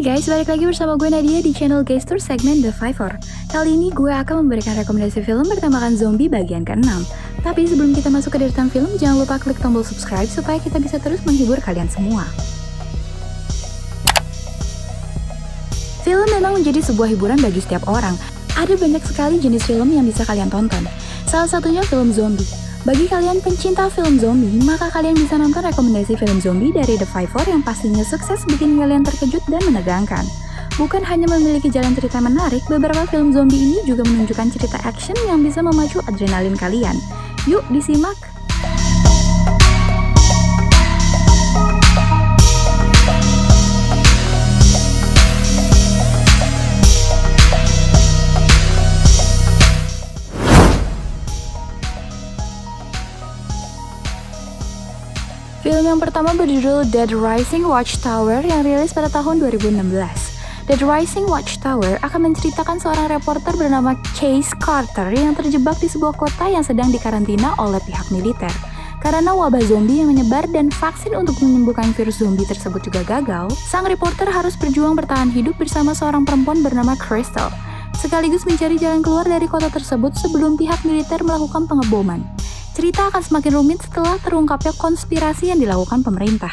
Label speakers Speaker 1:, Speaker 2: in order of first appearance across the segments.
Speaker 1: Hey guys, balik lagi bersama gue Nadia di channel Guys Tour segmen The Fiver. Kali ini gue akan memberikan rekomendasi film bertemakan zombie bagian ke-6. Tapi sebelum kita masuk ke deretan film, jangan lupa klik tombol subscribe supaya kita bisa terus menghibur kalian semua. Film memang menjadi sebuah hiburan bagi setiap orang. Ada banyak sekali jenis film yang bisa kalian tonton. Salah satunya film zombie. Bagi kalian pencinta film zombie, maka kalian bisa nonton rekomendasi film zombie dari The Fiver yang pastinya sukses bikin kalian terkejut dan menegangkan. Bukan hanya memiliki jalan cerita menarik, beberapa film zombie ini juga menunjukkan cerita action yang bisa memacu adrenalin kalian. Yuk disimak! Film yang pertama berjudul Dead Rising Watchtower yang rilis pada tahun 2016. Dead Rising Watchtower akan menceritakan seorang reporter bernama Chase Carter yang terjebak di sebuah kota yang sedang dikarantina oleh pihak militer. Karena wabah zombie yang menyebar dan vaksin untuk menyembuhkan virus zombie tersebut juga gagal, sang reporter harus berjuang bertahan hidup bersama seorang perempuan bernama Crystal, sekaligus mencari jalan keluar dari kota tersebut sebelum pihak militer melakukan pengeboman. Cerita akan semakin rumit setelah terungkapnya konspirasi yang dilakukan pemerintah.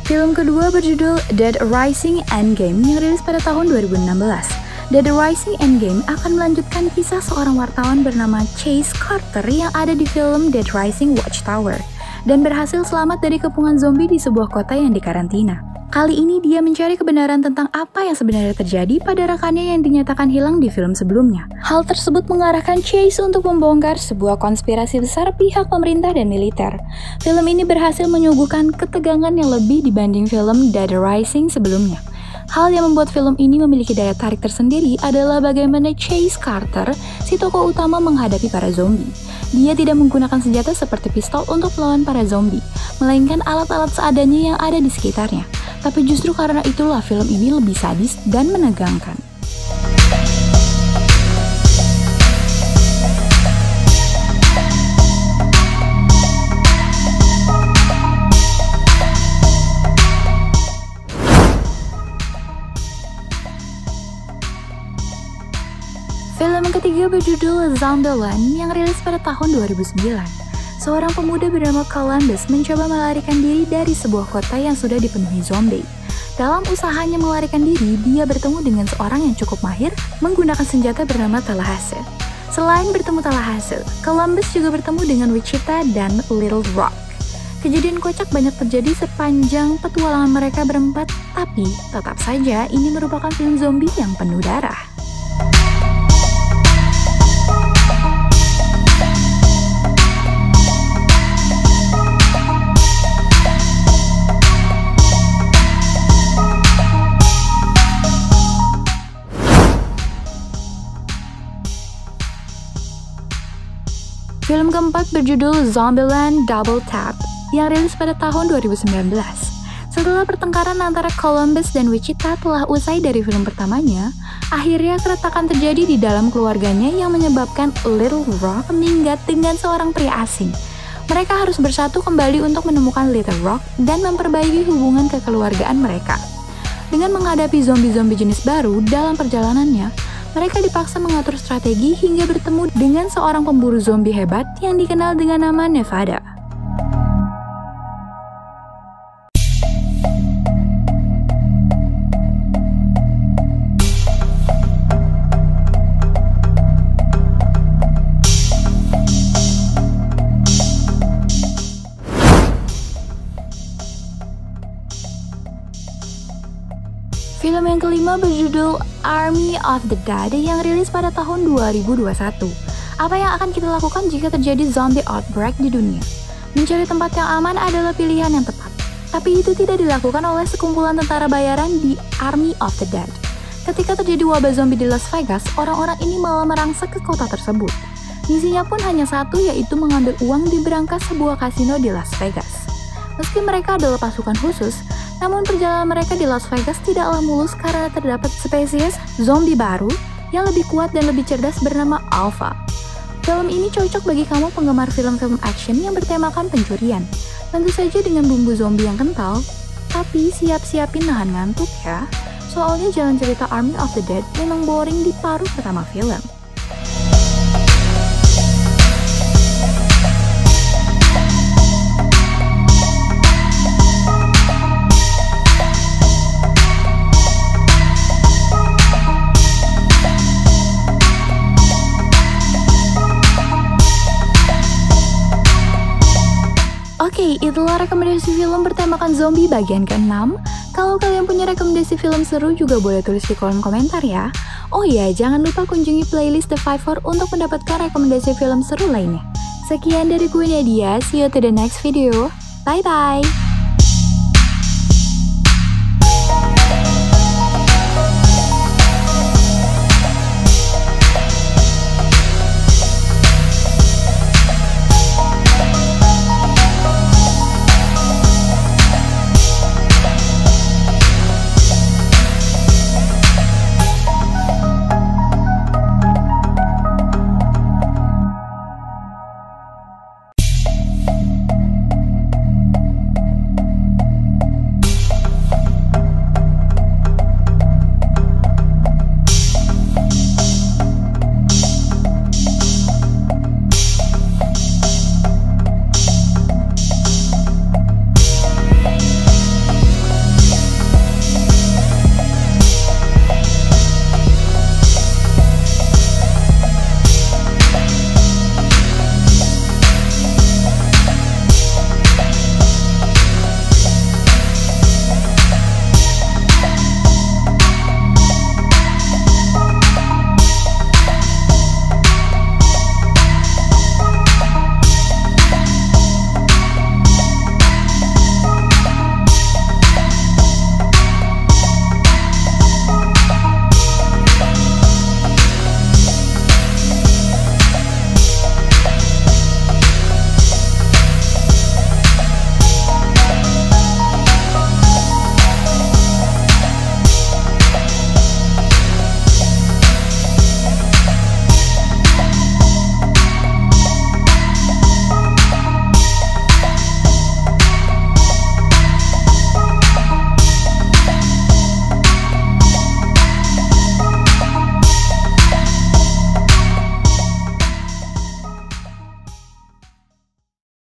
Speaker 1: Film kedua berjudul Dead Rising Endgame yang rilis pada tahun 2016. Dead Rising Endgame akan melanjutkan kisah seorang wartawan bernama Chase Carter yang ada di film Dead Rising Watchtower dan berhasil selamat dari kepungan zombie di sebuah kota yang dikarantina. Kali ini dia mencari kebenaran tentang apa yang sebenarnya terjadi pada rekannya yang dinyatakan hilang di film sebelumnya. Hal tersebut mengarahkan Chase untuk membongkar sebuah konspirasi besar pihak pemerintah dan militer. Film ini berhasil menyuguhkan ketegangan yang lebih dibanding film Dead Rising sebelumnya. Hal yang membuat film ini memiliki daya tarik tersendiri adalah bagaimana Chase Carter, si tokoh utama, menghadapi para zombie. Dia tidak menggunakan senjata seperti pistol untuk melawan para zombie, melainkan alat-alat seadanya yang ada di sekitarnya. Tapi justru karena itulah film ini lebih sadis dan menegangkan. Film ketiga berjudul Zombieland yang rilis pada tahun 2009. Seorang pemuda bernama Columbus mencoba melarikan diri dari sebuah kota yang sudah dipenuhi zombie. Dalam usahanya melarikan diri, dia bertemu dengan seorang yang cukup mahir menggunakan senjata bernama Tallahassee. Selain bertemu Tallahassee, Columbus juga bertemu dengan Wichita dan Little Rock. Kejadian kocak banyak terjadi sepanjang petualangan mereka berempat, tapi tetap saja ini merupakan film zombie yang penuh darah. Film keempat berjudul Zombieland Double Tap yang rilis pada tahun 2019. Setelah pertengkaran antara Columbus dan Wichita telah usai dari film pertamanya, akhirnya keretakan terjadi di dalam keluarganya yang menyebabkan Little Rock meninggal dengan seorang pria asing. Mereka harus bersatu kembali untuk menemukan Little Rock dan memperbaiki hubungan kekeluargaan mereka. Dengan menghadapi zombie-zombie jenis baru dalam perjalanannya, mereka dipaksa mengatur strategi hingga bertemu dengan seorang pemburu zombie hebat yang dikenal dengan nama Nevada. Film yang kelima berjudul Army of the Dead yang rilis pada tahun 2021. Apa yang akan kita lakukan jika terjadi zombie outbreak di dunia? Mencari tempat yang aman adalah pilihan yang tepat. Tapi itu tidak dilakukan oleh sekumpulan tentara bayaran di Army of the Dead. Ketika terjadi wabah zombie di Las Vegas, orang-orang ini malah merangsek ke kota tersebut. Misinya pun hanya satu, yaitu mengambil uang di berangkas sebuah kasino di Las Vegas. Meski mereka adalah pasukan khusus, Namun perjalanan mereka di Las Vegas tidaklah mulus karena terdapat spesies zombie baru yang lebih kuat dan lebih cerdas bernama Alpha. Film ini cocok bagi kamu penggemar film-film action yang bertemakan pencurian. Tentu saja dengan bumbu zombie yang kental, tapi siap-siapin nahan ngantuk ya. Soalnya jalan cerita Army of the Dead memang boring di paruh pertama film. Oke, itulah rekomendasi film bertemakan zombie bagian ke-6. Kalau kalian punya rekomendasi film seru juga boleh tulis di kolom komentar ya. Oh iya, jangan lupa kunjungi playlist The 54 untuk mendapatkan rekomendasi film seru lainnya. Sekian dari gue Nadia, see you to the next video. Bye-bye!